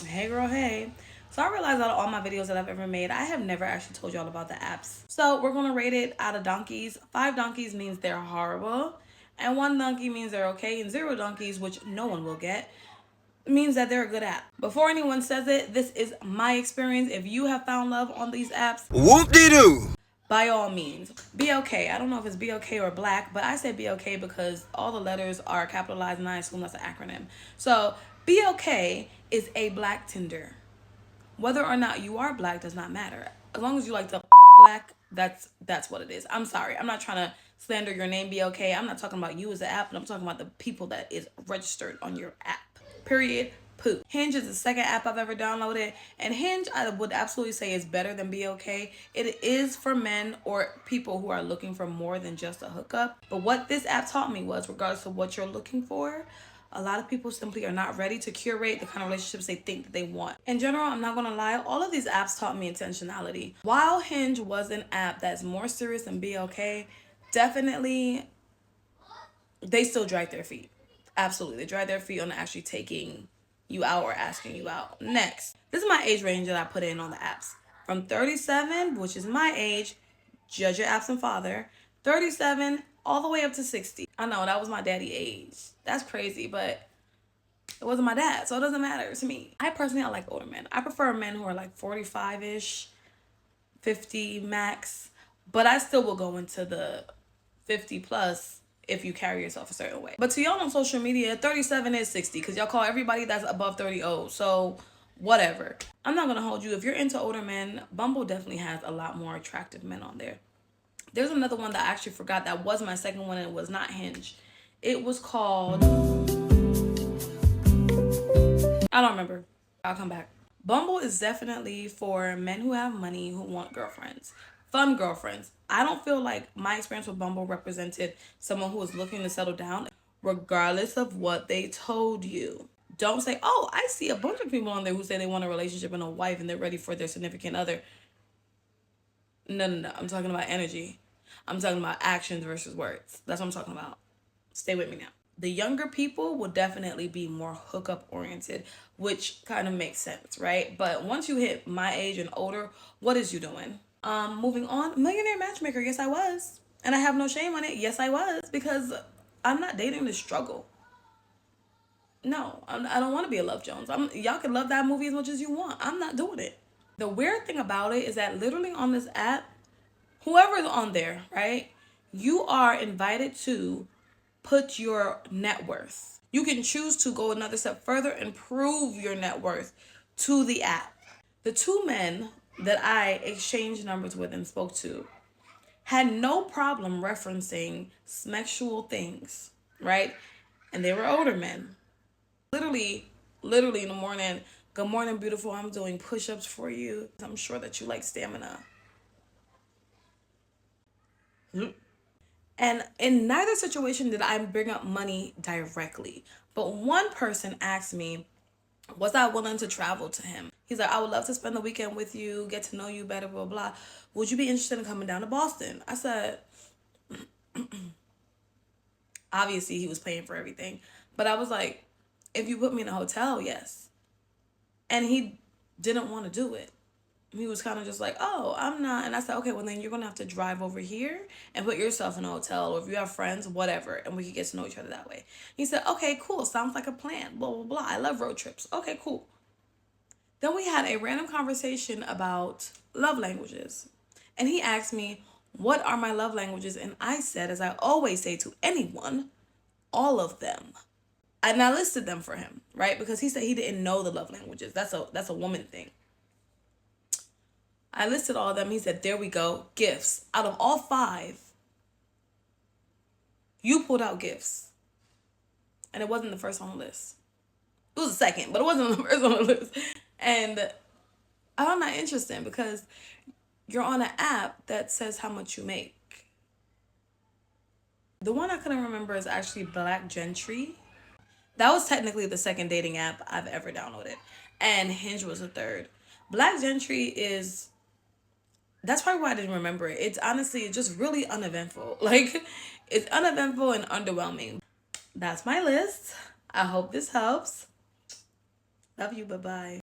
Hey girl, hey. So I realized out of all my videos that I've ever made, I have never actually told y'all about the apps. So we're gonna rate it out of donkeys. 5 donkeys means they're horrible, and 1 donkey means they're okay, and 0 donkeys, which no one will get, means that they're a good app. Before anyone says it, this is my experience. If you have found love on these apps, Whoop-de-doo. by all means. BLK. I don't know if it's BLK or black, but I say BLK because all the letters are capitalized and I assume that's an acronym. So BLK is a black Tinder. Whether or not you are black does not matter. As long as you like to black, that's what it is. I'm sorry. I'm not trying to slander your name, BLK. I'm not talking about you as an app, but I'm talking about the people that is registered on your app. Period. Poop. Hinge is the second app I've ever downloaded, and Hinge I would absolutely say is better than BLK. It is for men or people who are looking for more than just a hookup. But what this app taught me was, regardless of what you're looking for, a lot of people simply are not ready to curate the kind of relationships they think that they want. In general, I'm not gonna lie, all of these apps taught me intentionality. While Hinge was an app that's more serious than BLK, definitely they still drag their feet. Absolutely. They drag their feet on actually taking you out or asking you out. Next, this is my age range that I put in on the apps. From 37, which is my age, judge your absent father, 37 all the way up to 60. I know that was my daddy age. That's crazy, but it wasn't my dad, so it doesn't matter to me. I like older men. I prefer men who are like 45-ish, 50 max, but I still will go into the 50 plus if you carry yourself a certain way. But to y'all on social media, 37 is 60 because y'all call everybody that's above 30 old. So whatever. I'm not gonna hold you. If you're into older men, Bumble definitely has a lot more attractive men on there. There's another one that I actually forgot that was my second one and it was not Hinge. It was called, I don't remember. I'll come back. Bumble is definitely for men who have money who want girlfriends. Fun girlfriends. I don't feel like my experience with Bumble represented someone who was looking to settle down, regardless of what they told you. Don't say, oh, I see a bunch of people on there who say they want a relationship and a wife and they're ready for their significant other. No, no, no. I'm talking about energy. I'm talking about actions versus words. That's what I'm talking about. Stay with me now. The younger people will definitely be more hookup oriented, which kind of makes sense, right? But once you hit my age and older, what is you doing? Moving on, Millionaire Matchmaker. Yes, I was, and I have no shame on it. Yes, I was, because I'm not dating to struggle. No, I don't want to be a Love Jones. Y'all can love that movie as much as you want. I'm not doing it. The weird thing about it is that literally on this app, whoever's on there, right? You are invited to put your net worth. You can choose to go another step further and prove your net worth to the app. The 2 men that I exchanged numbers with and spoke to had no problem referencing sexual things, right? And they were older men. Literally, literally in the morning, good morning, beautiful. I'm doing push-ups for you. I'm sure that you like stamina. And in neither situation did I bring up money directly. But one person asked me, was I willing to travel to him? He's like, I would love to spend the weekend with you, get to know you better, blah, blah. Would you be interested in coming down to Boston? I said, obviously he was paying for everything. But I was like, if you put me in a hotel, yes. And he didn't want to do it. He was kind of just like, oh, I'm not. And I said, okay, well, then you're going to have to drive over here and put yourself in a hotel. Or if you have friends, whatever. And we could get to know each other that way. He said, okay, cool. Sounds like a plan. Blah, blah, blah. I love road trips. Okay, cool. Then we had a random conversation about love languages. And he asked me, what are my love languages? And I said, as I always say to anyone, all of them. And I listed them for him, right? Because he said he didn't know the love languages. That's a woman thing. I listed all of them. He said, there we go. Gifts. Out of all 5, you pulled out gifts. And it wasn't the first on the list. It was the second, but it wasn't the first on the list. And I found that interesting because you're on an app that says how much you make. The one I couldn't remember is actually Black Gentry. That was technically the second dating app I've ever downloaded. And Hinge was the third. Black Gentry is, that's probably why I didn't remember it. It's honestly just really uneventful. Like, it's uneventful and underwhelming. That's my list. I hope this helps. Love you. Bye-bye.